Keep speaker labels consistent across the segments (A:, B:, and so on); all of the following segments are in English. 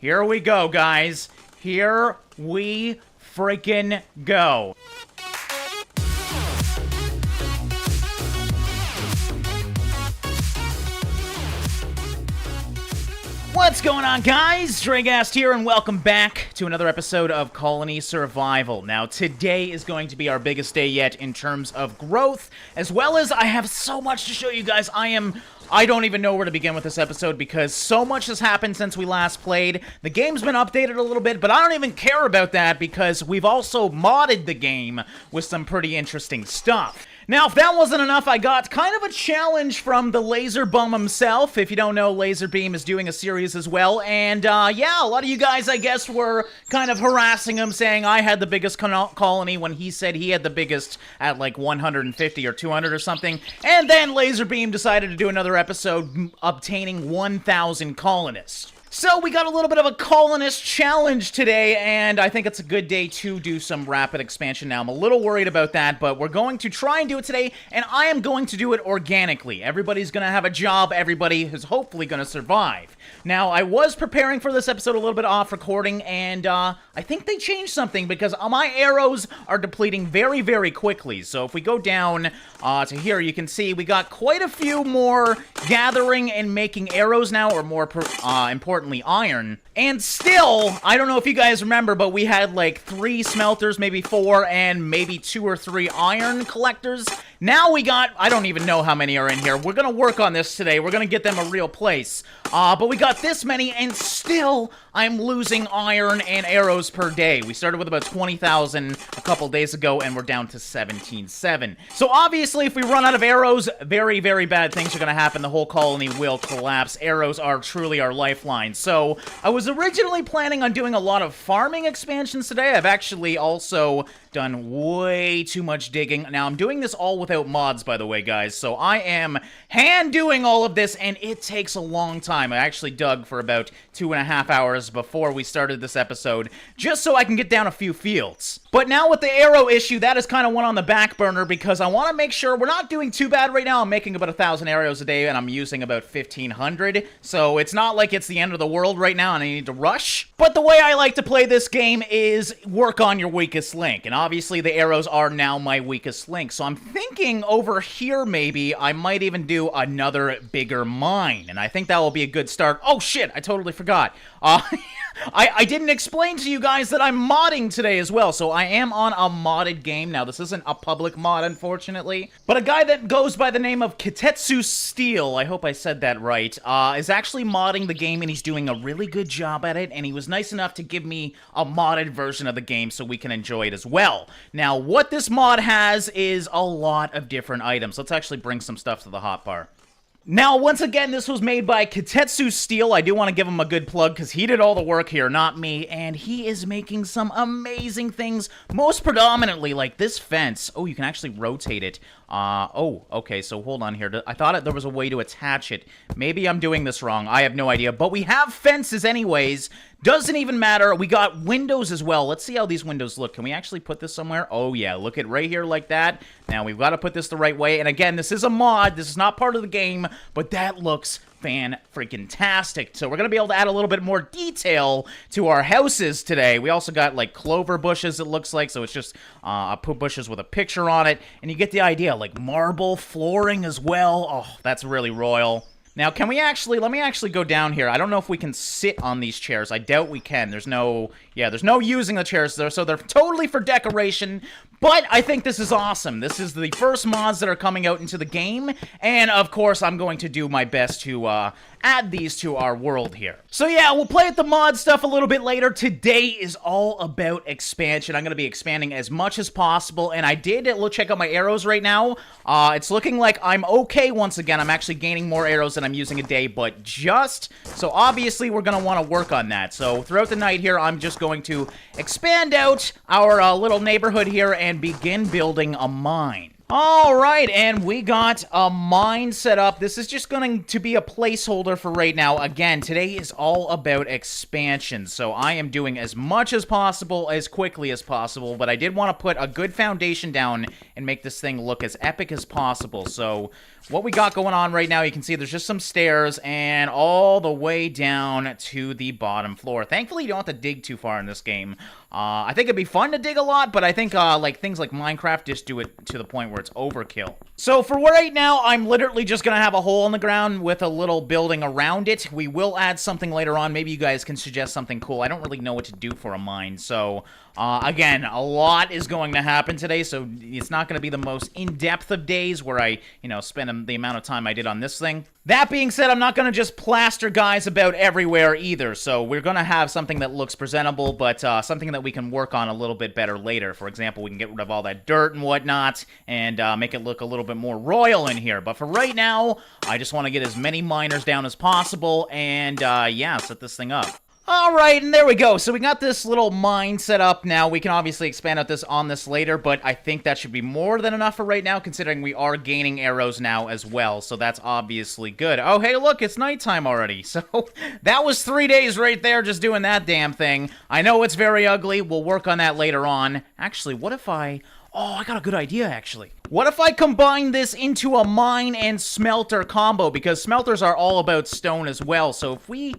A: Here we go, guys. Here we freaking go. What's going on, guys? Drae here, and welcome back to another episode of Colony Survival. Now, today is going to be our biggest day yet in terms of growth, as well as I have so much to show you guys. I don't even know where to begin with this episode because so much has happened since we last played. The game's been updated a little bit, but I don't even care about that because we've also modded the game with some pretty interesting stuff. Now, if that wasn't enough, I got kind of a challenge from the Laser Bum himself. If you don't know, Laser Beam is doing a series as well. And, yeah, a lot of you guys, I guess, were kind of harassing him, saying I had the biggest colony when he said he had the biggest at, like, 150 or 200 or something. And then Laser Beam decided to do another episode obtaining 1,000 colonists. So we got a little bit of a colonist challenge today, and I think it's a good day to do some rapid expansion now. I'm a little worried about that, but we're going to try and do it today, and I am going to do it organically. Everybody's going to have a job. Everybody is hopefully going to survive. Now, I was preparing for this episode a little bit off recording, and I think they changed something because my arrows are depleting very, very quickly. So if we go down to here, you can see we got quite a few more gathering and making arrows now, or more importantly, iron. And still, I don't know if you guys remember, but we had like 3 smelters, maybe 4, and maybe 2 or 3 iron collectors. Now we got, I don't even know how many are in here. We're gonna work on this today. We're gonna get them a real place. But we got this many, and still, I'm losing iron and arrows per day. We started with about 20,000 a couple days ago, and we're down to 17,700. So obviously, if we run out of arrows, very, very bad things are gonna happen. The whole colony will collapse. Arrows are truly our lifeline. So I was originally planning on doing a lot of farming expansions today. I've actually also done way too much digging. Now, I'm doing this all without mods, by the way, guys. So I am hand doing all of this, and it takes a long time. I actually dug for about 2.5 hours before we started this episode, just so I can get down a few fields. But now with the arrow issue, that is kind of one on the back burner because I want to make sure we're not doing too bad right now. I'm making about 1,000 arrows a day, and I'm using about 1,500. So it's not like it's the end of the world right now, and I need to rush. But the way I like to play this game is work on your weakest link. And obviously, the arrows are now my weakest link. So I'm thinking over here, maybe, I might even do another bigger mine. And I think that will be a good start. Oh, shit, I totally forgot. I didn't explain to you guys that I'm modding today as well, so I am on a modded game. Now, this isn't a public mod, unfortunately, but a guy that goes by the name of Kitetsu Steel, I hope I said that right, is actually modding the game, and he's doing a really good job at it, and he was nice enough to give me a modded version of the game so we can enjoy it as well. Now, what this mod has is a lot of different items. Let's actually bring some stuff to the hotbar. Now, once again, this was made by Kitetsu Steel. I do want to give him a good plug because he did all the work here, not me, and he is making some amazing things, most predominantly like this fence. Oh, you can actually rotate it. Oh, okay, so hold on here. I thought there was a way to attach it. Maybe I'm doing this wrong. I have no idea, but we have fences anyways. Doesn't even matter. We got windows as well. Let's see how these windows look. Can we actually put this somewhere? Oh, yeah. Look at right here like that. Now, we've got to put this the right way. And again, this is a mod. This is not part of the game, but that looks fan-freaking-tastic. So we're going to be able to add a little bit more detail to our houses today. We also got, like, clover bushes, it looks like. So it's just bushes with a picture on it. And you get the idea. Like, marble flooring as well. Oh, that's really royal. Now, can we actually, let me actually go down here. I don't know if we can sit on these chairs. I doubt we can. There's no using the chairs there, so they're totally for decoration. But I think this is awesome. This is the first mods that are coming out into the game. And, of course, I'm going to do my best to add these to our world here. So, yeah, we'll play with the mod stuff a little bit later. Today is all about expansion. I'm going to be expanding as much as possible. And I did check out my arrows right now. It's looking like I'm okay once again. I'm actually gaining more arrows than I'm using a day, but just... So, obviously, we're going to want to work on that. So, throughout the night here, I'm just going to expand out our little neighborhood here and begin building a mine. Alright, and we got a mine set up. This is just going to be a placeholder for right now. Again, today is all about expansion, so I am doing as much as possible, as quickly as possible, but I did want to put a good foundation down and make this thing look as epic as possible. So what we got going on right now, you can see there's just some stairs and all the way down to the bottom floor. Thankfully, you don't have to dig too far in this game. I think it'd be fun to dig a lot, but I think like things like Minecraft just do it to the point where it's overkill. So for right now, I'm literally just gonna have a hole in the ground with a little building around it. We will add something later on. Maybe you guys can suggest something cool. I don't really know what to do for a mine, so again, a lot is going to happen today, so it's not going to be the most in-depth of days where I, spend the amount of time I did on this thing. That being said, I'm not going to just plaster guys about everywhere either, so we're going to have something that looks presentable, but something that we can work on a little bit better later. For example, we can get rid of all that dirt and whatnot, and make it look a little bit more royal in here. But for right now, I just want to get as many miners down as possible, and yeah, set this thing up. Alright, and there we go. So we got this little mine set up now. We can obviously expand out on this later, but I think that should be more than enough for right now, considering we are gaining arrows now as well, so that's obviously good. Oh, hey, look, it's nighttime already. So that was 3 days right there just doing that damn thing. I know it's very ugly. We'll work on that later on. Actually, what if I... Oh, I got a good idea, actually. What if I combine this into a mine and smelter combo? Because smelters are all about stone as well, so if we...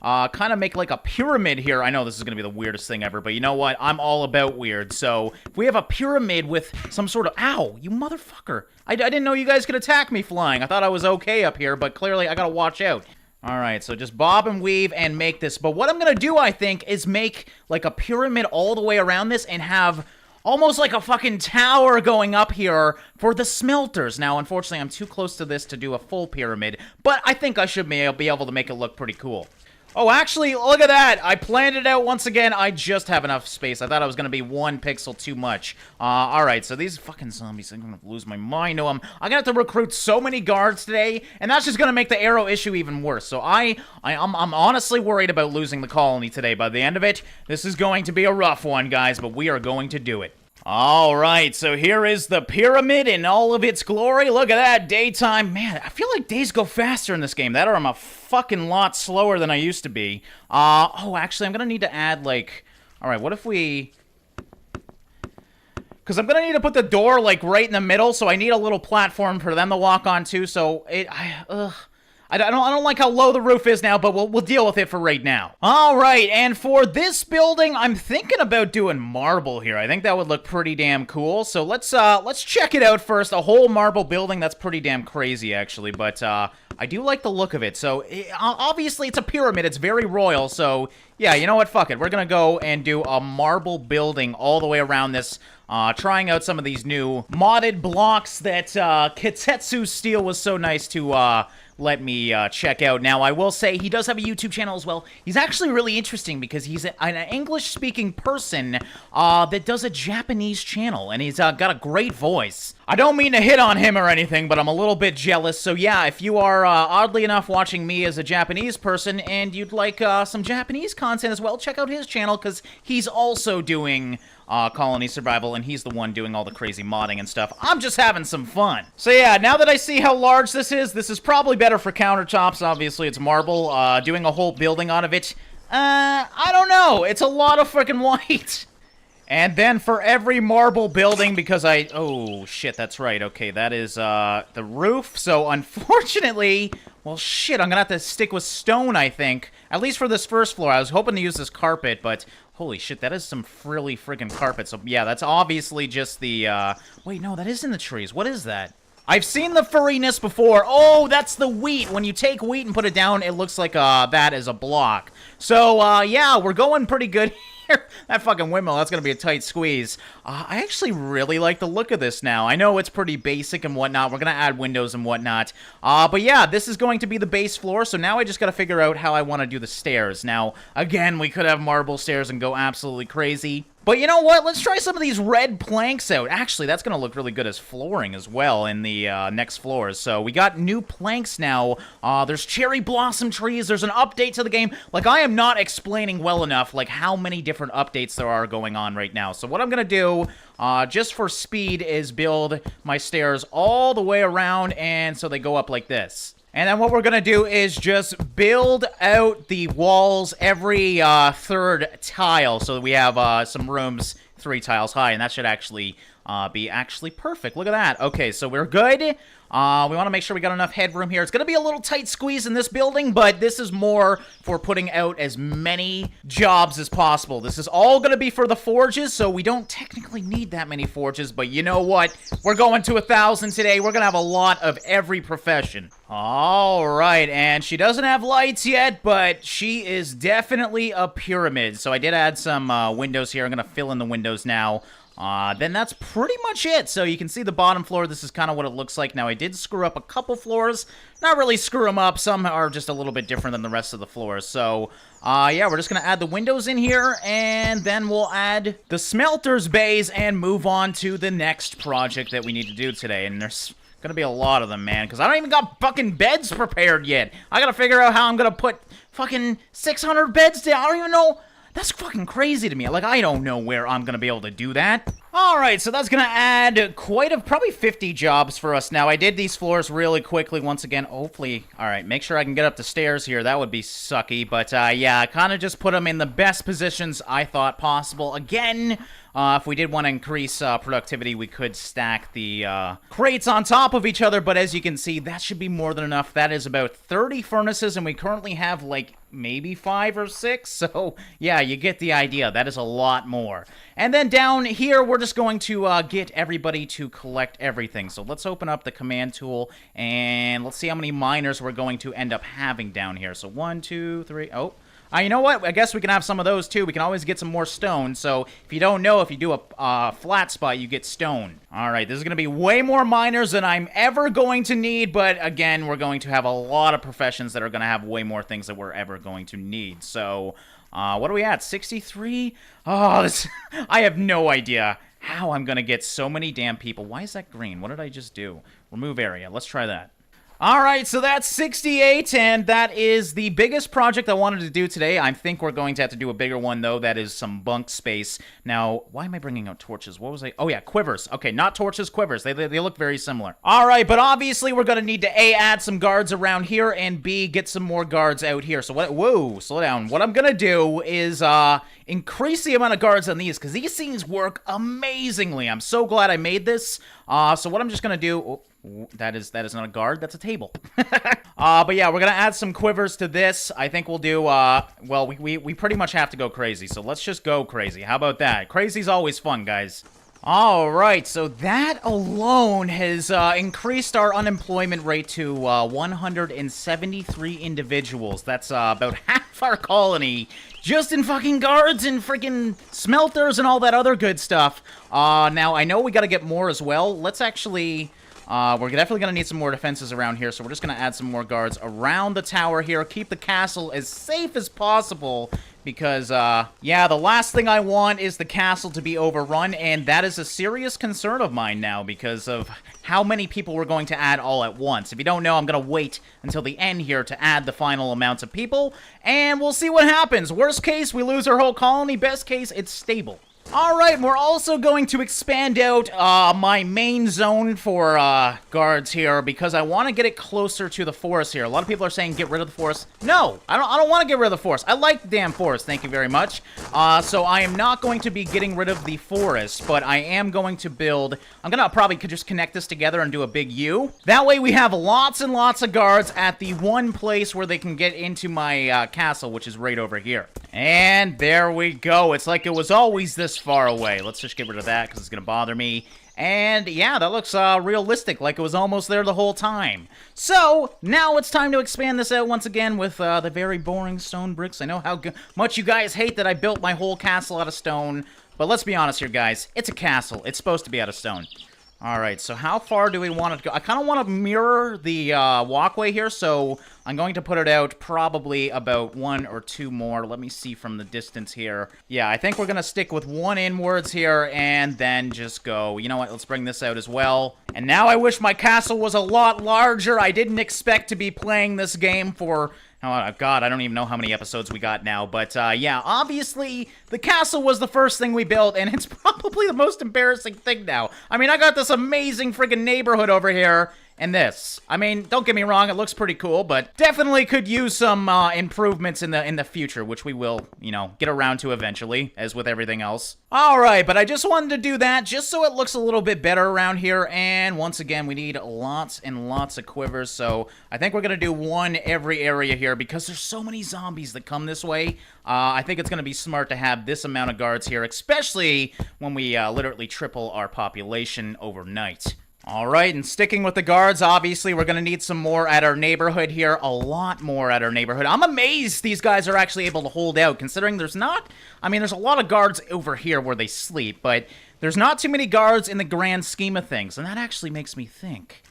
A: kind of make like a pyramid here. I know this is going to be the weirdest thing ever, but you know what? I'm all about weird. So if we have a pyramid with some sort of... Ow, you motherfucker. I didn't know you guys could attack me flying. I thought I was okay up here, but clearly I got to watch out. Alright, so just bob and weave and make this. But what I'm going to do, I think, is make like a pyramid all the way around this and have... almost like a fucking tower going up here for the smelters. Now, unfortunately, I'm too close to this to do a full pyramid, but I think I should be able to make it look pretty cool. Oh, actually, look at that! I planned it out once again. I just have enough space. I thought I was going to be 1 pixel too much. Alright, so these fucking zombies, I'm going to lose my mind to them. I'm going to have to recruit so many guards today, and that's just going to make the arrow issue even worse. So I'm honestly worried about losing the colony today. By the end of it, this is going to be a rough one, guys, but we are going to do it. Alright, so here is the pyramid in all of its glory. Look at that, daytime. Man, I feel like days go faster in this game. That or I'm a fucking lot slower than I used to be. Oh, actually, I'm gonna need to add, like... Alright, what if we... Because I'm gonna need to put the door, like, right in the middle, so I need a little platform for them to walk on, too, so I don't like how low the roof is now, but we'll deal with it for right now. All right, and for this building, I'm thinking about doing marble here. I think that would look pretty damn cool. So let's check it out first. A whole marble building, that's pretty damn crazy, actually. But I do like the look of it. So obviously, it's a pyramid. It's very royal. So yeah, you know what? Fuck it. We're gonna go and do a marble building all the way around this. Trying out some of these new modded blocks that Kitetsu Steel was so nice to let me check out. Now, I will say he does have a YouTube channel as well. He's actually really interesting because he's an English-speaking person that does a Japanese channel, and he's got a great voice. I don't mean to hit on him or anything, but I'm a little bit jealous. So yeah, if you are oddly enough watching me as a Japanese person and you'd like some Japanese content as well, check out his channel because he's also doing Colony Survival, and he's the one doing all the crazy modding and stuff. I'm just having some fun. So yeah, now that I see how large this is probably better for countertops. Obviously, it's marble. Doing a whole building out of it, I don't know. It's a lot of freaking white. And then for every marble building, because oh shit, that's right. Okay, that is the roof. So unfortunately, well shit, I'm gonna have to stick with stone, I think. At least for this first floor. I was hoping to use this carpet, but holy shit, that is some frilly friggin' carpet. So yeah, that's obviously just the, wait, no, that is in the trees. What is that? I've seen the furriness before. Oh, that's the wheat. When you take wheat and put it down, it looks like that is a block. So, yeah, we're going pretty good here. That fucking windmill, that's going to be a tight squeeze. I actually really like the look of this now. I know it's pretty basic and whatnot. We're going to add windows and whatnot. But yeah, this is going to be the base floor. So now I just got to figure out how I want to do the stairs. Now, again, we could have marble stairs and go absolutely crazy. But you know what? Let's try some of these red planks out. Actually, that's going to look really good as flooring as well in the next floors. So we got new planks now. There's cherry blossom trees. There's an update to the game. Like, I am not explaining well enough, like, how many different updates there are going on right now. So what I'm going to do, just for speed, is build my stairs all the way around, and so they go up like this. And then what we're going to do is just build out the walls every third tile so that we have some rooms 3 tiles high, and that should actually be perfect. Look at that. Okay, so we're good. We want to make sure we got enough headroom here. It's going to be a little tight squeeze in this building, but this is more for putting out as many jobs as possible. This is all going to be for the forges, so we don't technically need that many forges, but you know what? We're going to 1,000 today. We're going to have a lot of every profession. All right, and she doesn't have lights yet, but she is definitely a pyramid. So I did add some windows here. I'm going to fill in the windows now. Then that's pretty much it. So you can see the bottom floor. This is kind of what it looks like. Now, I did screw up a couple floors. Not really screw them up. Some are just a little bit different than the rest of the floors. So, yeah, we're just going to add the windows in here, and then we'll add the smelters bays and move on to the next project that we need to do today. And there's gonna be a lot of them, man, because I don't even got fucking beds prepared yet. I gotta figure out how I'm gonna put fucking 600 beds down. I don't even know. That's fucking crazy to me. Like, I don't know where I'm gonna be able to do that. Alright, so that's gonna add probably 50 jobs for us now. I did these floors really quickly once again. Hopefully, alright, make sure I can get up the stairs here. That would be sucky. But, yeah, I kind of just put them in the best positions I thought possible. Again, if we did want to increase productivity, we could stack the crates on top of each other. But as you can see, that should be more than enough. That is about 30 furnaces, and we currently have, like, maybe 5 or 6. So, yeah, you get the idea. That is a lot more. And then down here, we're just going to get everybody to collect everything. So let's open up the command tool, and let's see how many miners we're going to end up having down here. So 1, 2, 3, oh. You know what? I guess we can have some of those, too. We can always get some more stone. So, if you don't know, if you do a flat spot, you get stone. Alright, this is going to be way more miners than I'm ever going to need. But, again, we're going to have a lot of professions that are going to have way more things that we're ever going to need. So, what are we at? 63? Oh, I have no idea how I'm going to get so many damn people. Why is that green? What did I just do? Remove area. Let's try that. Alright, so that's 68, and that is the biggest project I wanted to do today. I think we're going to have to do a bigger one, though. That is some bunk space. Now, why am I bringing out torches? What was I... Oh, yeah, quivers. Okay, not torches, quivers. They look very similar. Alright, but obviously we're going to need to, A, add some guards around here, and B, get some more guards out here. So what... Whoa, slow down. What I'm going to do is, increase the amount of guards on these, because these things work amazingly. I'm so glad I made this. So what I'm just going to do... Oh, that is not a guard, that's a table. But yeah, we're gonna add some quivers to this. I think we'll do, well, we pretty much have to go crazy, so let's just go crazy. How about that? Crazy's always fun, guys. Alright, so that alone has increased our unemployment rate to 173 individuals. That's about half our colony, just in fucking guards and freaking smelters and all that other good stuff. Now, I know we gotta get more as well. Let's actually... we're definitely going to need some more defenses around here, so we're just going to add some more guards around the tower here. Keep the castle as safe as possible, because, yeah, the last thing I want is the castle to be overrun, and that is a serious concern of mine now, because of how many people we're going to add all at once. If you don't know, I'm going to wait until the end here to add the final amounts of people, and we'll see what happens. Worst case, we lose our whole colony. Best case, it's stable. Alright, we're also going to expand out my main zone for guards here, because I want to get it closer to the forest here. A lot of people are saying get rid of the forest. No, I don't want to get rid of the forest. I like the damn forest, thank you very much. So I am not going to be getting rid of the forest, but I am going to build... I'm going to probably just connect this together and do a big U. That way we have lots and lots of guards at the one place where they can get into my castle, which is right over here. And there we go. It's like it was always this far away. Let's just get rid of that because it's going to bother me. And yeah, that looks realistic, like it was almost there the whole time. So, now it's time to expand this out once again with the very boring stone bricks. I know how much you guys hate that I built my whole castle out of stone. But let's be honest here, guys. It's a castle. It's supposed to be out of stone. Alright, so how far do we want it to go? I kind of want to mirror the walkway here, so I'm going to put it out probably about 1 or 2 more. Let me see from the distance here. Yeah, I think we're going to stick with 1 inwards here, and then just go. You know what, let's bring this out as well. And now I wish my castle was a lot larger. I didn't expect to be playing this game for... Oh, God, I don't even know how many episodes we got now, but, yeah, obviously, the castle was the first thing we built, and it's probably the most embarrassing thing now. I mean, I got this amazing friggin' neighborhood over here, and this. I mean, don't get me wrong, it looks pretty cool, but definitely could use some, improvements in the future, which we will, you know, get around to eventually, as with everything else. Alright, but I just wanted to do that, just so it looks a little bit better around here, and once again, we need lots and lots of quivers, so I think we're gonna do 1 every area here, because there's so many zombies that come this way. I think it's gonna be smart to have this amount of guards here, especially when we, literally triple our population overnight. Alright, and sticking with the guards, obviously we're gonna need some more at our neighborhood here, a lot more at our neighborhood. I'm amazed these guys are actually able to hold out, considering there's not, I mean, there's a lot of guards over here where they sleep, but there's not too many guards in the grand scheme of things, and that actually makes me think,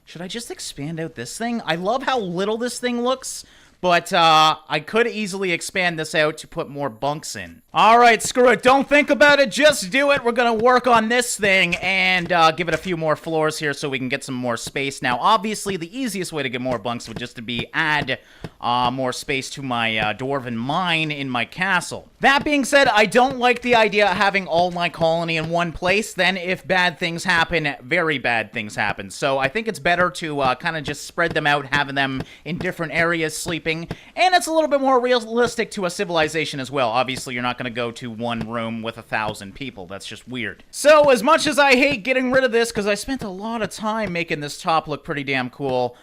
A: should I just expand out this thing? I love how little this thing looks, but, I could easily expand this out to put more bunks in. Alright, screw it. Don't think about it. Just do it. We're gonna work on this thing and, give it a few more floors here so we can get some more space. Now, obviously, the easiest way to get more bunks would just to be add, more space to my, dwarven mine in my castle. That being said, I don't like the idea of having all my colony in one place. Then, if bad things happen, very bad things happen. So, I think it's better to, kind of just spread them out, having them in different areas sleeping. And it's a little bit more realistic to a civilization as well. Obviously, you're not going to go to one room with 1,000 people. That's just weird. So, as much as I hate getting rid of this, because I spent a lot of time making this top look pretty damn cool,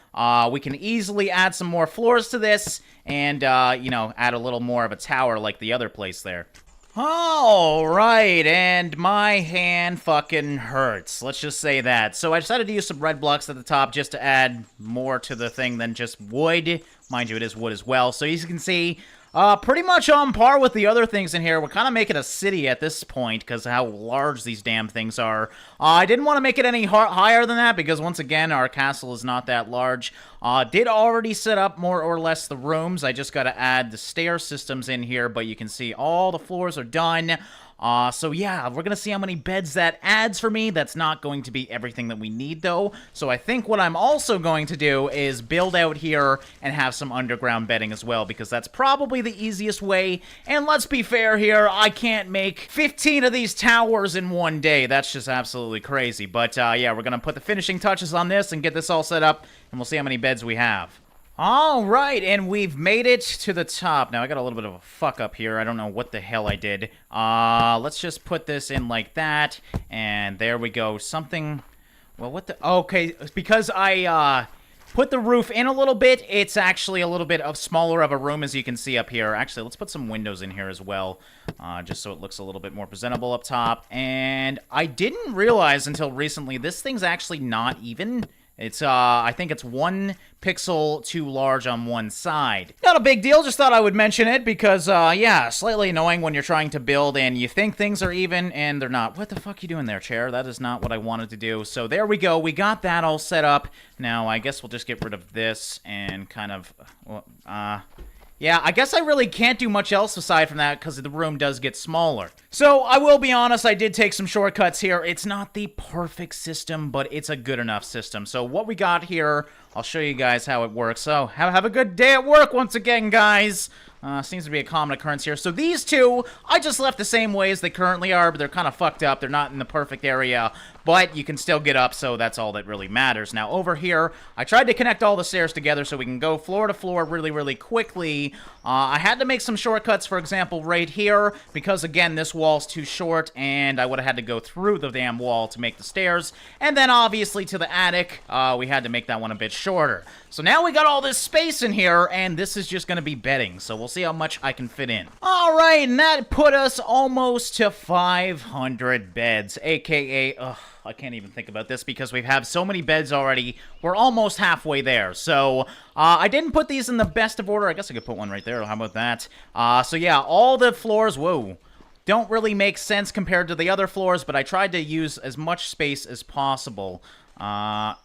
A: we can easily add some more floors to this, and, you know, add a little more of a tower like the other place there. Alright, and my hand fucking hurts. Let's just say that. So I decided to use some red blocks at the top just to add more to the thing than just wood. Mind you, it is wood as well. So as you can see, pretty much on par with the other things in here. We're kind of making a city at this point because of how large these damn things are. I didn't want to make it any higher than that because, once again, our castle is not that large. Did already set up more or less the rooms. I just got to add the stair systems in here, but you can see all the floors are done. So yeah, we're gonna see how many beds that adds for me. That's not going to be everything that we need, though. So I think what I'm also going to do is build out here and have some underground bedding as well, because that's probably the easiest way. And let's be fair here, I can't make 15 of these towers in one day. That's just absolutely crazy. But yeah, we're gonna put the finishing touches on this and get this all set up, and we'll see how many beds we have. Alright, and we've made it to the top. Now, I got a little bit of a fuck up here. I don't know what the hell I did. Let's just put this in like that, and there we go. Something... Well, what the... Okay, because I, put the roof in a little bit, it's actually a little bit of smaller of a room, as you can see up here. Actually, let's put some windows in here as well, just so it looks a little bit more presentable up top. And I didn't realize until recently, this thing's actually not even... It's, I think it's 1 pixel too large on one side. Not a big deal, just thought I would mention it because, yeah, slightly annoying when you're trying to build and you think things are even and they're not. What the fuck you doing there, chair? That is not what I wanted to do. So there we go. We got that all set up. Now, I guess we'll just get rid of this and kind of, yeah, I guess I really can't do much else aside from that because the room does get smaller. So, I will be honest, I did take some shortcuts here. It's not the perfect system, but it's a good enough system. So, what we got here, I'll show you guys how it works. So, have a good day at work once again, guys. Seems to be a common occurrence here. So these two, I just left the same way as they currently are, but they're kind of fucked up. They're not in the perfect area, but you can still get up, so that's all that really matters. Now, over here, I tried to connect all the stairs together so we can go floor to floor really, really quickly. I had to make some shortcuts, for example, right here, because, again, this wall's too short, and I would have had to go through the damn wall to make the stairs. And then, obviously, to the attic, we had to make that one a bit shorter. So now we got all this space in here, and this is just going to be bedding, so we'll see how much I can fit in. Alright, and that put us almost to 500 beds, aka, I can't even think about this because we have so many beds already. We're almost halfway there. So, I didn't put these in the best of order. I guess I could put one right there. How about that? So yeah, all the floors, whoa. don't really make sense compared to the other floors, but I tried to use as much space as possible. Yeah,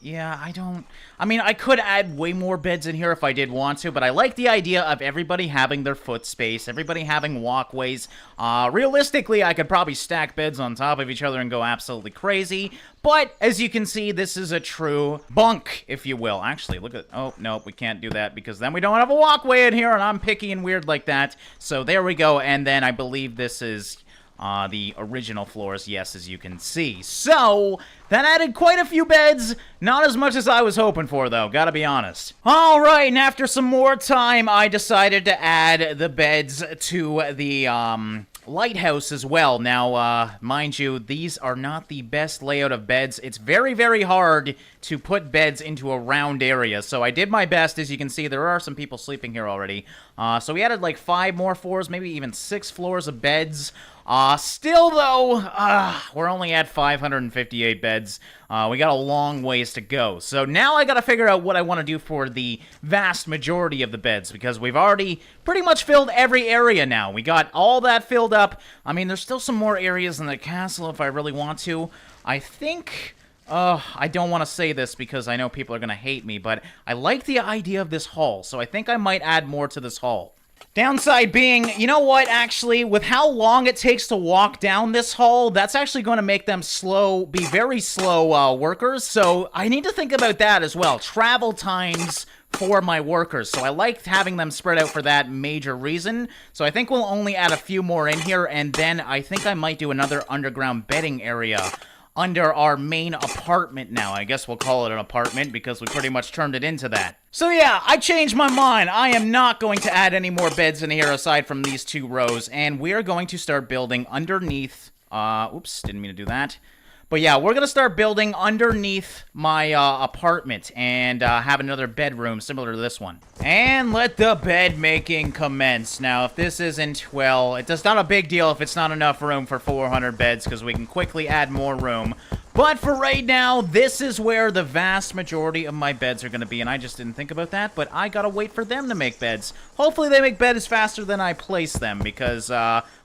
A: I mean, I could add way more beds in here if I did want to, but I like the idea of everybody having their foot space, everybody having walkways. Realistically, I could probably stack beds on top of each other and go absolutely crazy, but as you can see, this is a true bunk, if you will. Actually, look at, oh, no, we can't do that because then we don't have a walkway in here, and I'm picky and weird like that. So there we go, and then I believe this is the original floors, yes, as you can see. So, that added quite a few beds. Not as much as I was hoping for, though, gotta be honest. Alright, and after some more time, I decided to add the beds to the, lighthouse as well. Now, mind you, these are not the best layout of beds. It's very, very hard to put beds into a round area, so I did my best. As you can see, there are some people sleeping here already. So we added like 5 more floors, maybe even 6 floors of beds. Still, though, we're only at 558 beds. We got a long ways to go. So now I gotta figure out what I want to do for the vast majority of the beds, because we've already pretty much filled every area now. We got all that filled up. I mean, there's still some more areas in the castle if I really want to. I think... I don't want to say this because I know people are going to hate me, but I like the idea of this hall, so I think I might add more to this hall. Downside being, you know what, actually, with how long it takes to walk down this hall, that's actually going to make them be very slow workers, so I need to think about that as well. Travel times for my workers, so I liked having them spread out for that major reason. So I think we'll only add a few more in here, and then I think I might do another underground bedding area under our main apartment now. I guess we'll call it an apartment because we pretty much turned it into that. So yeah, I changed my mind. I am not going to add any more beds in here aside from these 2 rows, and we are going to start building underneath, oops, didn't mean to do that. But yeah, we're going to start building underneath my apartment and have another bedroom similar to this one. And let the bed making commence. Now, if this isn't, well, it's not a big deal if it's not enough room for 400 beds because we can quickly add more room. But for right now, this is where the vast majority of my beds are going to be, and I just didn't think about that, but I gotta wait for them to make beds. Hopefully they make beds faster than I place them, because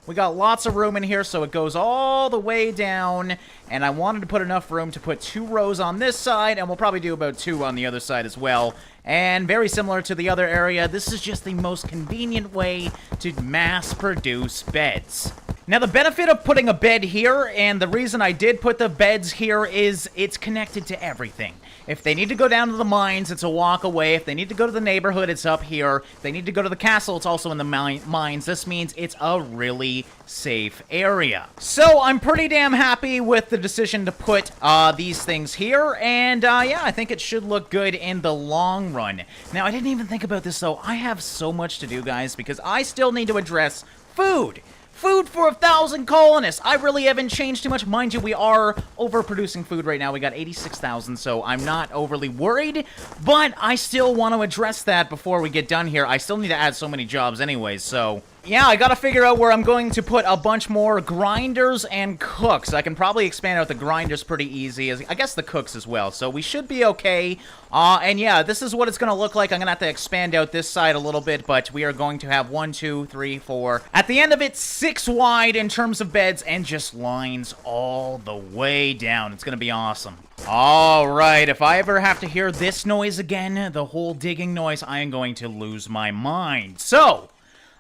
A: we got lots of room in here, so it goes all the way down, and I wanted to put enough room to put 2 rows on this side, and we'll probably do about 2 on the other side as well. And very similar to the other area, this is just the most convenient way to mass produce beds. Now, the benefit of putting a bed here, and the reason I did put the beds here, is it's connected to everything. If they need to go down to the mines, it's a walk away. If they need to go to the neighborhood, it's up here. If they need to go to the castle, it's also in the mines. This means it's a really safe area. So, I'm pretty damn happy with the decision to put these things here, and yeah, I think it should look good in the long run. Now, I didn't even think about this, though. I have so much to do, guys, because I still need to address food. Food for 1,000 colonists. I really haven't changed too much. Mind you, we are overproducing food right now. We got 86,000, so I'm not overly worried. But I still want to address that before we get done here. I still need to add so many jobs anyways, so... yeah, I gotta figure out where I'm going to put a bunch more grinders and cooks. I can probably expand out the grinders pretty easy, I guess the cooks as well, so we should be okay. And yeah, this is what it's gonna look like. I'm gonna have to expand out this side a little bit, but we are going to have 1, 2, 3, 4. At the end of it, 6 wide in terms of beds, and just lines all the way down. It's gonna be awesome. Alright, if I ever have to hear this noise again, the whole digging noise, I am going to lose my mind. So...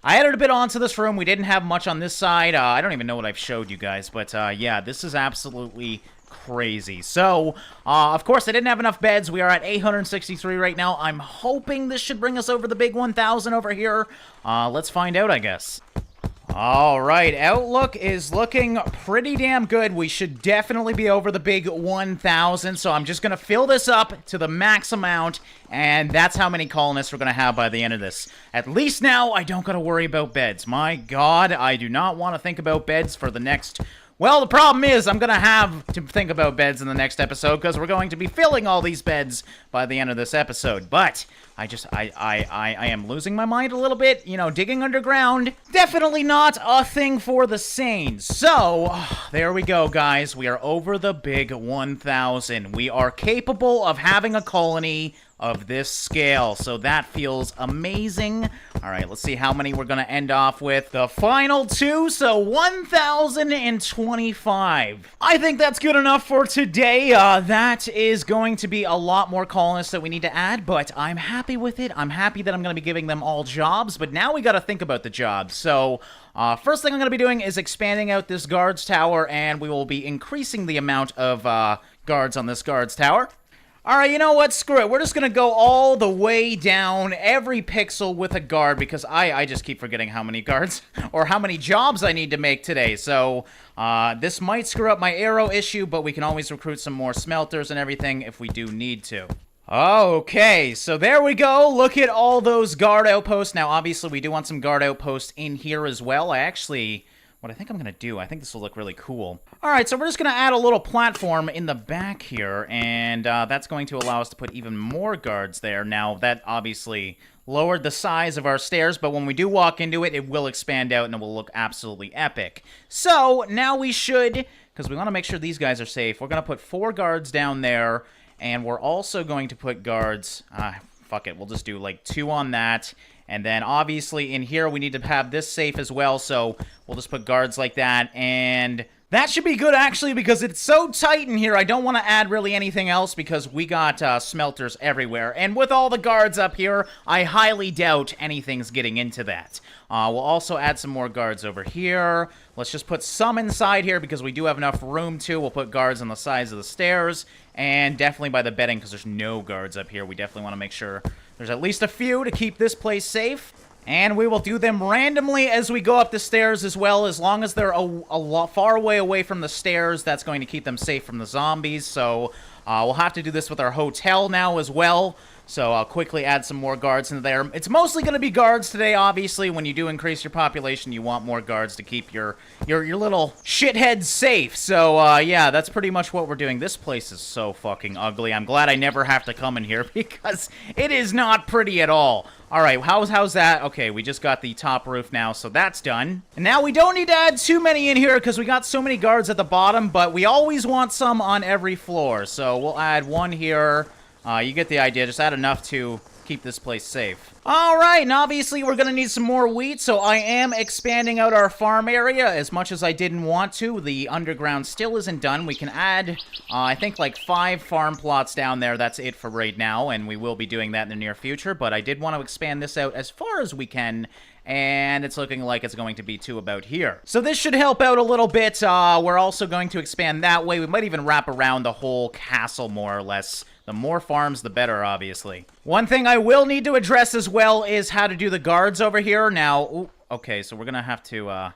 A: I added a bit onto this room. We didn't have much on this side. I don't even know what I've showed you guys, but yeah, this is absolutely crazy. So, of course, I didn't have enough beds. We are at 863 right now. I'm hoping this should bring us over the big 1,000 over here. Let's find out, I guess. Alright, outlook is looking pretty damn good. We should definitely be over the big 1,000, so I'm just going to fill this up to the max amount, and that's how many colonists we're going to have by the end of this. At least now, I don't got to worry about beds. My god, I do not want to think about beds for the next... well, the problem is I'm going to have to think about beds in the next episode because we're going to be filling all these beds by the end of this episode. But I am losing my mind a little bit. You know, digging underground, definitely not a thing for the sane. So, there we go, guys. We are over the big 1,000. We are capable of having a colony of this scale. So that feels amazing. All right, let's see how many we're going to end off with. The final 2, so 1,025. I think that's good enough for today. That is going to be a lot more colonists that we need to add, but I'm happy with it. I'm happy that I'm going to be giving them all jobs, but now we got to think about the jobs. So first thing I'm going to be doing is expanding out this guards tower, and we will be increasing the amount of guards on this guards tower. Alright, you know what? Screw it. We're just gonna go all the way down every pixel with a guard because I just keep forgetting how many guards or how many jobs I need to make today. So, this might screw up my arrow issue, but we can always recruit some more smelters and everything if we do need to. Okay, so there we go. Look at all those guard outposts. Now, obviously, we do want some guard outposts in here as well. What I think I'm going to do, I think this will look really cool. All right, so we're just going to add a little platform in the back here, and that's going to allow us to put even more guards there. Now, that obviously lowered the size of our stairs, but when we do walk into it, it will expand out and it will look absolutely epic. So, now we should, because we want to make sure these guys are safe, we're going to put 4 guards down there, and we're also going to put guards, fuck it, we'll just do like 2 on that. And then, obviously, in here, we need to have this safe as well, so we'll just put guards like that, and that should be good, actually, because it's so tight in here, I don't want to add really anything else, because we got smelters everywhere. And with all the guards up here, I highly doubt anything's getting into that. We'll also add some more guards over here. Let's just put some inside here, because we do have enough room, too. We'll put guards on the sides of the stairs, and definitely by the bedding, because there's no guards up here. We definitely want to make sure there's at least a few to keep this place safe. And we will do them randomly as we go up the stairs as well. As long as they're a lot far away from the stairs, that's going to keep them safe from the zombies. So we'll have to do this with our hotel now as well. So I'll quickly add some more guards into there. It's mostly going to be guards today, obviously. When you do increase your population, you want more guards to keep your little shitheads safe. So, yeah, that's pretty much what we're doing. This place is so fucking ugly. I'm glad I never have to come in here because it is not pretty at all. All right, how's that? Okay, we just got the top roof now, so that's done. And now we don't need to add too many in here because we got so many guards at the bottom, but we always want some on every floor. So we'll add 1 here. You get the idea. Just add enough to keep this place safe. Alright, and obviously we're going to need some more wheat, so I am expanding out our farm area as much as I didn't want to. The underground still isn't done. We can add, I think, like 5 farm plots down there. That's it for right now, and we will be doing that in the near future, but I did want to expand this out as far as we can, and it's looking like it's going to be 2 about here. So this should help out a little bit. We're also going to expand that way. We might even wrap around the whole castle, more or less. The more farms, the better, obviously. One thing I will need to address as well is how to do the guards over here. Now, okay, so we're going to have to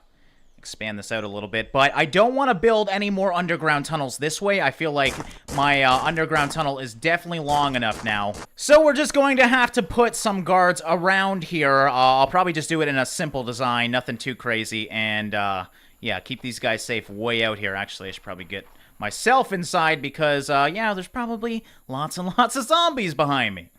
A: expand this out a little bit. But I don't want to build any more underground tunnels this way. I feel like my underground tunnel is definitely long enough now. So we're just going to have to put some guards around here. I'll probably just do it in a simple design, nothing too crazy. And, yeah, keep these guys safe way out here. Actually, I should probably get myself inside because, yeah, there's probably lots and lots of zombies behind me.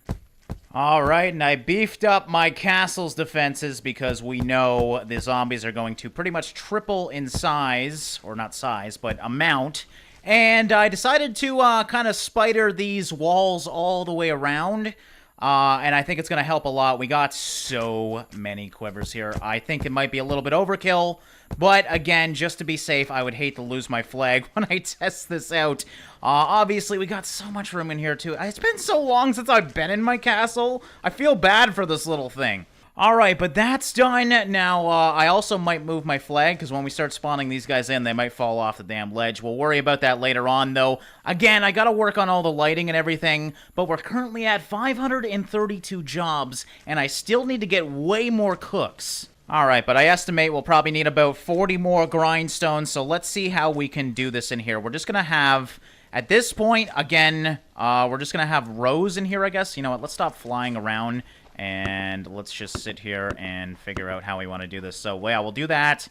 A: Alright, and I beefed up my castle's defenses because we know the zombies are going to pretty much triple in size, or not size, but amount. And I decided to kind of spider these walls all the way around. And I think it's going to help a lot. We got so many quivers here. I think it might be a little bit overkill. But again, just to be safe, I would hate to lose my flag when I test this out. Obviously, we got so much room in here, too. It's been so long since I've been in my castle. I feel bad for this little thing. Alright, but that's done. Now, I also might move my flag, because when we start spawning these guys in, they might fall off the damn ledge. We'll worry about that later on, though. Again, I gotta work on all the lighting and everything, but we're currently at 532 jobs, and I still need to get way more cooks. Alright, but I estimate we'll probably need about 40 more grindstones, so let's see how we can do this in here. We're just gonna have, at this point, again, we're just gonna have rows in here, I guess. You know what, let's stop flying around. And let's just sit here and figure out how we want to do this. So, yeah, we'll do that.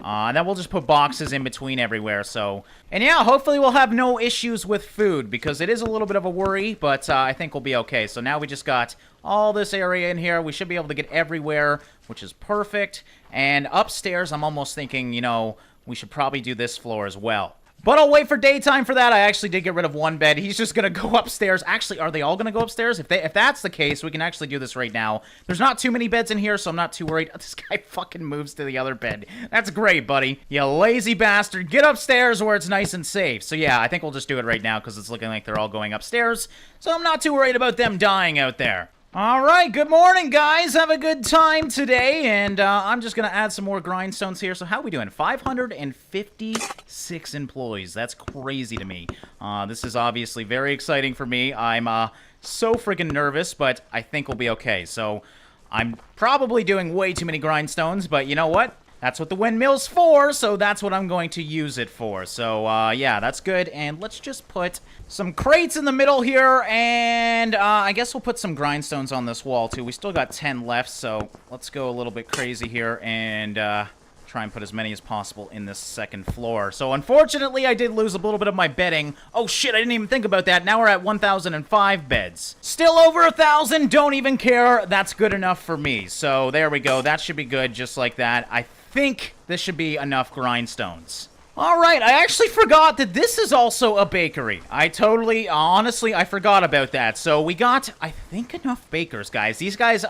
A: And then we'll just put boxes in between everywhere. So, and yeah, hopefully we'll have no issues with food because it is a little bit of a worry, but I think we'll be okay. So now we just got all this area in here. We should be able to get everywhere, which is perfect. And upstairs, I'm almost thinking, you know, we should probably do this floor as well. But I'll wait for daytime for that. I actually did get rid of one bed. He's just gonna go upstairs. Actually, are they all gonna go upstairs? If that's the case, we can actually do this right now. There's not too many beds in here, so I'm not too worried. This guy fucking moves to the other bed. That's great, buddy. You lazy bastard. Get upstairs where it's nice and safe. So yeah, I think we'll just do it right now because it's looking like they're all going upstairs. So I'm not too worried about them dying out there. All right, good morning, guys. Have a good time today, and I'm just going to add some more grindstones here. So how are we doing? 556 employees. That's crazy to me. This is obviously very exciting for me. I'm so freaking nervous, but I think we'll be okay. So I'm probably doing way too many grindstones, but you know what? That's what the windmill's for, so that's what I'm going to use it for. So, yeah, that's good. And let's just put some crates in the middle here, and I guess we'll put some grindstones on this wall, too. We still got 10 left, so let's go a little bit crazy here and try and put as many as possible in this second floor. So, unfortunately, I did lose a little bit of my bedding. Oh, shit, I didn't even think about that. Now we're at 1,005 beds. Still over 1,000, don't even care. That's good enough for me. So, there we go. That should be good, just like that. I think this should be enough grindstones. Alright, I actually forgot that this is also a bakery. Honestly, I forgot about that. So we got, I think, enough bakers, guys. These guys,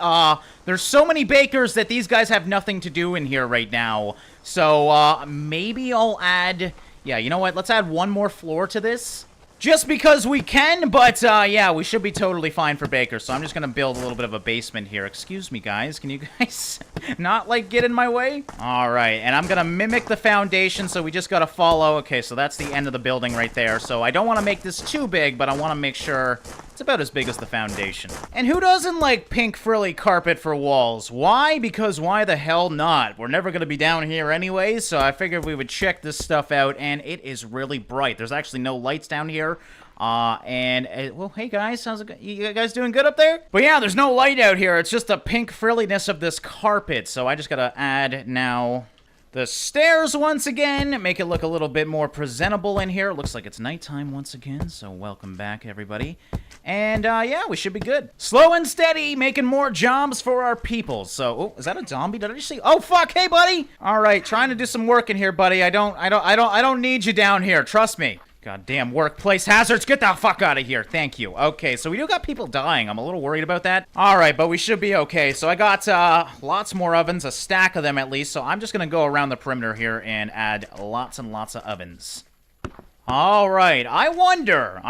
A: there's so many bakers that these guys have nothing to do in here right now. So, maybe I'll add, yeah, you know what? Let's add one more floor to this. Just because we can, but, yeah, we should be totally fine for bakers. So I'm just gonna build a little bit of a basement here. Excuse me, guys. Can you guys not, like, get in my way? Alright, and I'm gonna mimic the foundation, so we just gotta follow. Okay, so that's the end of the building right there. So I don't want to make this too big, but I want to make sure it's about as big as the foundation. And who doesn't like pink frilly carpet for walls? Why? Because why the hell not? We're never gonna be down here anyway, so I figured we would check this stuff out, and it is really bright. There's actually no lights down here. Well, hey guys, how's it going? You guys doing good up there? But yeah, there's no light out here. It's just the pink frilliness of this carpet. So I just gotta add now the stairs once again, make it look a little bit more presentable in here. It looks like it's nighttime once again, so welcome back, everybody. And, yeah, we should be good. Slow and steady, making more jobs for our people. So, oh, is that a zombie? Did I just see? Oh, fuck, hey, buddy! Alright, trying to do some work in here, buddy. I don't need you down here, trust me. Goddamn workplace hazards, get the fuck out of here. Thank you. Okay, so we do got people dying. I'm a little worried about that. Alright, but we should be okay. So I got lots more ovens, a stack of them at least. So I'm just gonna go around the perimeter here and add lots and lots of ovens. Alright, I wonder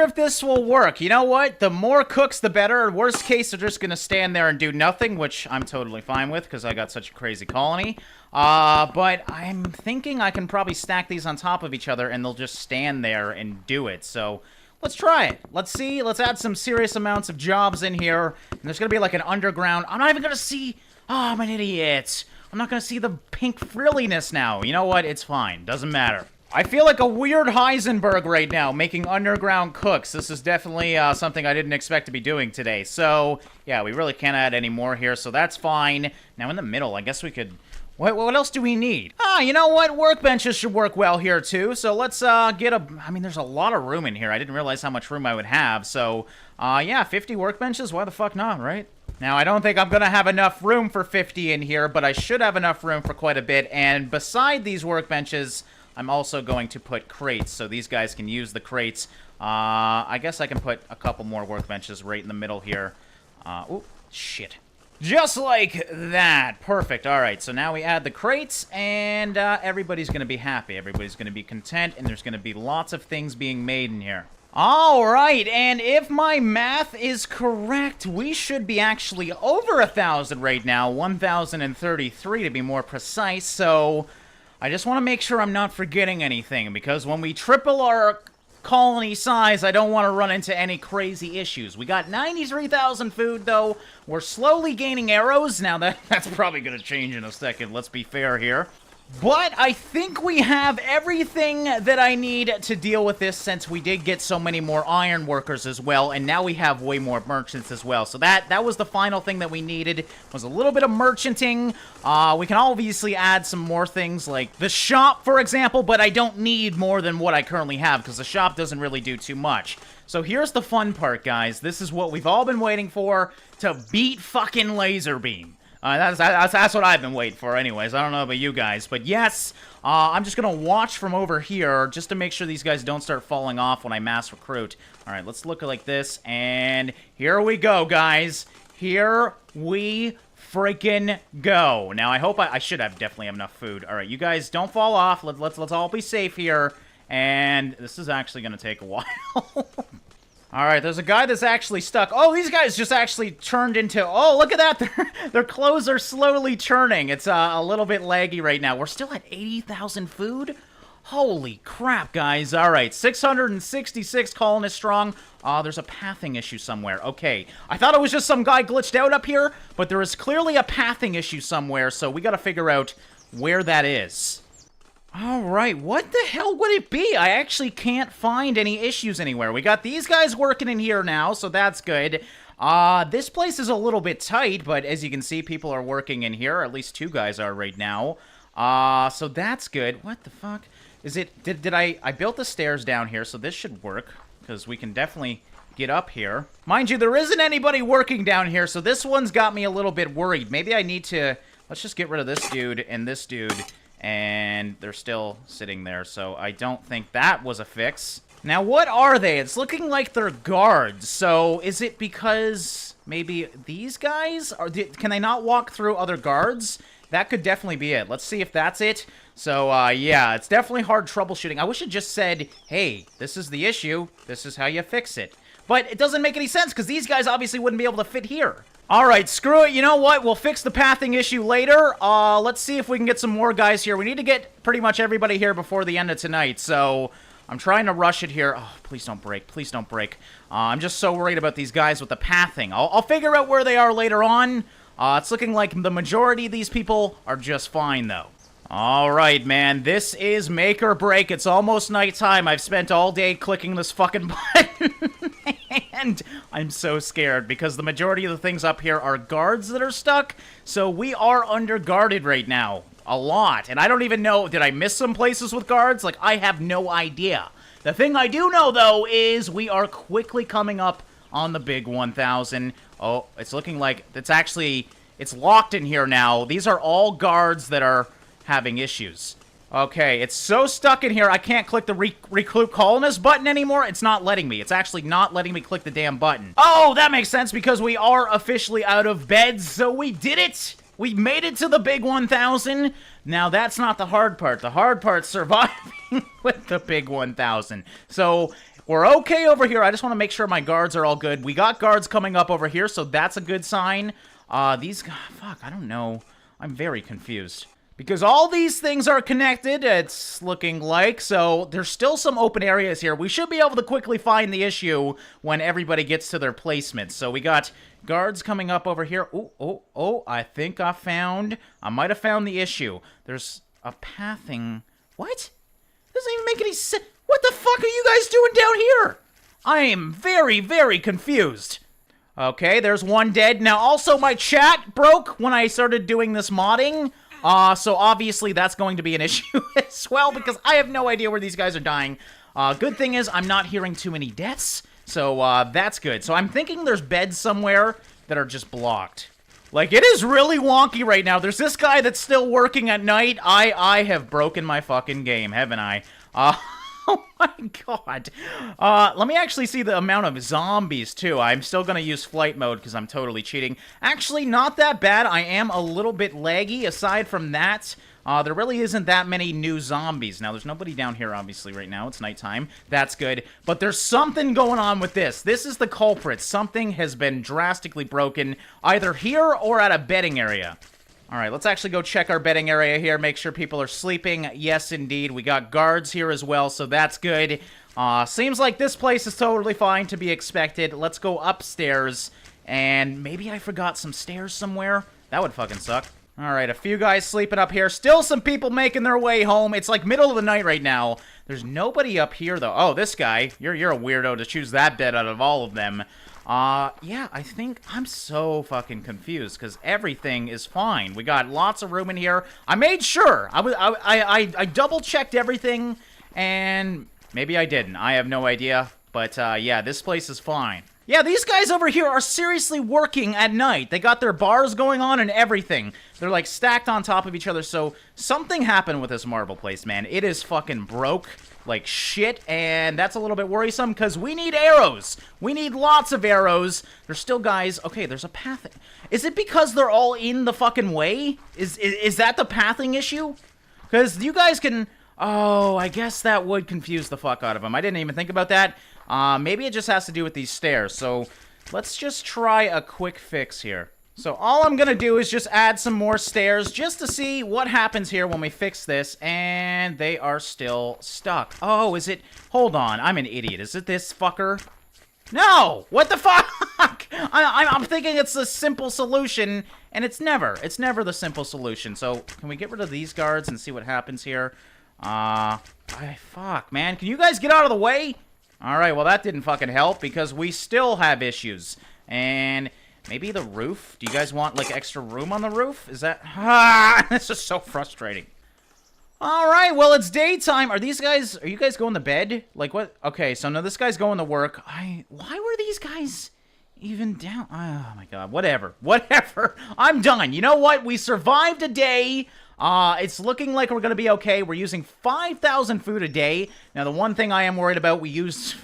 A: if this will work. You know what? The more cooks, the better. Worst case, they're just gonna stand there and do nothing, which I'm totally fine with because I got such a crazy colony. But I'm thinking I can probably stack these on top of each other and they'll just stand there and do it. So let's try it. Let's see. Let's add some serious amounts of jobs in here. And there's gonna be like an underground. I'm not even gonna see. Oh, I'm an idiot. I'm not gonna see the pink frilliness now. You know what? It's fine. Doesn't matter. I feel like a weird Heisenberg right now, making underground cooks. This is definitely something I didn't expect to be doing today. So, yeah, we really can't add any more here, so that's fine. Now, in the middle, I guess we could... What else do we need? Ah, you know what? Workbenches should work well here, too. So let's get a... I mean, there's a lot of room in here. I didn't realize how much room I would have. So, yeah, 50 workbenches? Why the fuck not, right? Now, I don't think I'm going to have enough room for 50 in here, but I should have enough room for quite a bit. And beside these workbenches... I'm also going to put crates, so these guys can use the crates. I guess I can put a couple more workbenches right in the middle here. Oh, shit. Just like that. Perfect. All right, so now we add the crates, and everybody's going to be happy. Everybody's going to be content, and there's going to be lots of things being made in here. All right, and if my math is correct, we should be actually over 1,000 right now. 1,033 to be more precise, so... I just want to make sure I'm not forgetting anything, because when we triple our colony size, I don't want to run into any crazy issues. We got 93,000 food, though. We're slowly gaining arrows. Now, that's probably going to change in a second, let's be fair here. But I think we have everything that I need to deal with this, since we did get so many more iron workers as well, and now we have way more merchants as well. So that was the final thing that we needed, was a little bit of merchanting. We can obviously add some more things like the shop, for example, but I don't need more than what I currently have, because the shop doesn't really do too much. So here's the fun part, guys. This is what we've all been waiting for, to beat fucking Laser Beam. That's what I've been waiting for anyways. I don't know about you guys. But yes, I'm just gonna watch from over here just to make sure these guys don't start falling off when I mass recruit. Alright, let's look like this, and here we go, guys. Here we freaking go. Now, I hope I should definitely have enough food. Alright, you guys don't fall off. Let's all be safe here. And this is actually gonna take a while. Alright, there's a guy that's actually stuck. Oh, these guys just actually turned into... Oh, look at that! Their clothes are slowly churning. It's a little bit laggy right now. We're still at 80,000 food? Holy crap, guys. Alright, 666 colonists strong. There's a pathing issue somewhere. Okay, I thought it was just some guy glitched out up here, but there is clearly a pathing issue somewhere, so we gotta figure out where that is. Alright, what the hell would it be? I actually can't find any issues anywhere. We got these guys working in here now, so that's good. This place is a little bit tight, but as you can see, people are working in here. At least 2 guys are right now. So that's good. What the fuck? Is it... Did I built the stairs down here, so this should work. Because we can definitely get up here. Mind you, there isn't anybody working down here, so this one's got me a little bit worried. Maybe I need to... Let's just get rid of this dude and this dude. And they're still sitting there, so I don't think that was a fix. Now, what are they? It's looking like they're guards, so is it because maybe these guys? Can they not walk through other guards? That could definitely be it. Let's see if that's it. So, yeah, it's definitely hard troubleshooting. I wish it just said, hey, this is the issue. This is how you fix it. But it doesn't make any sense, because these guys obviously wouldn't be able to fit here. Alright, screw it. You know what? We'll fix the pathing issue later. Let's see if we can get some more guys here. We need to get pretty much everybody here before the end of tonight, so I'm trying to rush it here. Oh, please don't break. Please don't break. I'm just so worried about these guys with the pathing. I'll figure out where they are later on. It's looking like the majority of these people are just fine, though. Alright, man. This is make or break. It's almost nighttime. I've spent all day clicking this fucking button. And I'm so scared because the majority of the things up here are guards that are stuck. So we are underguarded right now. A lot. And I don't even know, did I miss some places with guards? Like, I have no idea. The thing I do know, though, is we are quickly coming up on the big 1,000. Oh, it's looking like it's locked in here now. These are all guards that are having issues. Okay, it's so stuck in here, I can't click the recruit colonist button anymore. It's not letting me. It's actually not letting me click the damn button. Oh, that makes sense because we are officially out of beds, so we did it! We made it to the big 1,000. Now, that's not the hard part. The hard part's surviving with the big 1,000. So, we're okay over here. I just want to make sure my guards are all good. We got guards coming up over here, so that's a good sign. These... Fuck, I don't know. I'm very confused. Because all these things are connected, it's looking like, so there's still some open areas here. We should be able to quickly find the issue when everybody gets to their placements. So we got guards coming up over here. Oh, I think I might have found the issue. There's a pathing... What? Doesn't even make any sense. What the fuck are you guys doing down here? I am very, very confused. Okay, there's one dead. Now, also, my chat broke when I started doing this modding. So obviously that's going to be an issue as well, because I have no idea where these guys are dying. Good thing is I'm not hearing too many deaths, so that's good. So I'm thinking there's beds somewhere that are just blocked. Like, it is really wonky right now. There's this guy that's still working at night. I have broken my fucking game, haven't I? Oh my god. Let me actually see the amount of zombies, too. I'm still gonna use flight mode because I'm totally cheating. Actually, not that bad. I am a little bit laggy. Aside from that, there really isn't that many new zombies. Now, there's nobody down here, obviously, right now. It's nighttime. That's good. But there's something going on with this. This is the culprit. Something has been drastically broken, either here or at a bedding area. Alright, let's actually go check our bedding area here, make sure people are sleeping. Yes, indeed. We got guards here as well, so that's good. Seems like this place is totally fine, to be expected. Let's go upstairs, and maybe I forgot some stairs somewhere? That would fucking suck. Alright, a few guys sleeping up here. Still some people making their way home. It's like middle of the night right now. There's nobody up here, though. Oh, this guy. You're a weirdo to choose that bed out of all of them. Yeah, I think I'm so fucking confused because everything is fine. We got lots of room in here. I made sure. I double-checked everything, and maybe I didn't. I have no idea. But, yeah, this place is fine. Yeah, these guys over here are seriously working at night. They got their bars going on and everything. They're, like, stacked on top of each other, so something happened with this marble place, man. It is fucking broke like shit, and that's a little bit worrisome, because we need arrows. We need lots of arrows. There's still guys... Okay, there's a path... Is it because they're all in the fucking way? Is that the pathing issue? Because you guys can... Oh, I guess that would confuse the fuck out of them. I didn't even think about that. Maybe it just has to do with these stairs. So let's just try a quick fix here. So all I'm gonna do is just add some more stairs just to see what happens here when we fix this. And they are still stuck. Oh, is it? Hold on, I'm an idiot. Is it this fucker? No! What the fuck? I'm thinking it's the simple solution, and it's never. It's never the simple solution. So can we get rid of these guards and see what happens here? Fuck, man. Can you guys get out of the way? Alright, well that didn't fucking help because we still have issues. And maybe the roof? Do you guys want, like, extra room on the roof? Is that... This is so frustrating. Alright, well it's daytime. Are you guys going to bed? Like, what? Okay, so no, this guy's going to work. Why were these guys even down? Oh my god, whatever. Whatever. I'm done. You know what? We survived a day. It's looking like we're gonna be okay. We're using 5,000 food a day. Now, the one thing I am worried about, we used,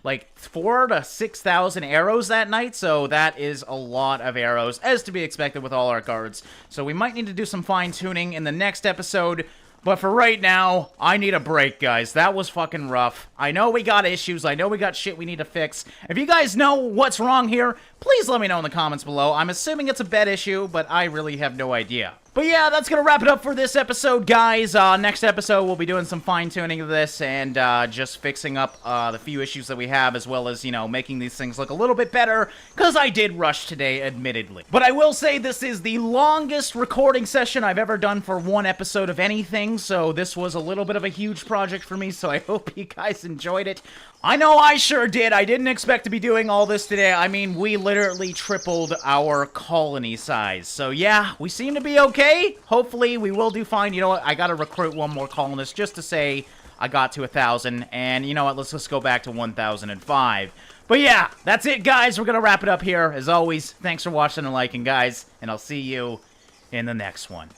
A: like 4,000 to 6,000 arrows that night, so that is a lot of arrows, as to be expected with all our guards. So we might need to do some fine-tuning in the next episode, but for right now, I need a break, guys. That was fucking rough. I know we got issues. I know we got shit we need to fix. If you guys know what's wrong here, please let me know in the comments below. I'm assuming it's a bed issue, but I really have no idea. But yeah, that's going to wrap it up for this episode, guys. Next episode, we'll be doing some fine-tuning of this and just fixing up the few issues that we have, as well as, you know, making these things look a little bit better, because I did rush today, admittedly. But I will say this is the longest recording session I've ever done for one episode of anything, so this was a little bit of a huge project for me, so I hope you guys enjoyed it. I know I sure did. I didn't expect to be doing all this today. I mean, we literally tripled our colony size. So yeah, we seem to be okay. Hopefully, we will do fine. You know what? I gotta recruit one more colonist just to say I got to 1,000. And you know what? Let's just go back to 1,005. But yeah, that's it, guys. We're gonna wrap it up here. As always, thanks for watching and liking, guys. And I'll see you in the next one.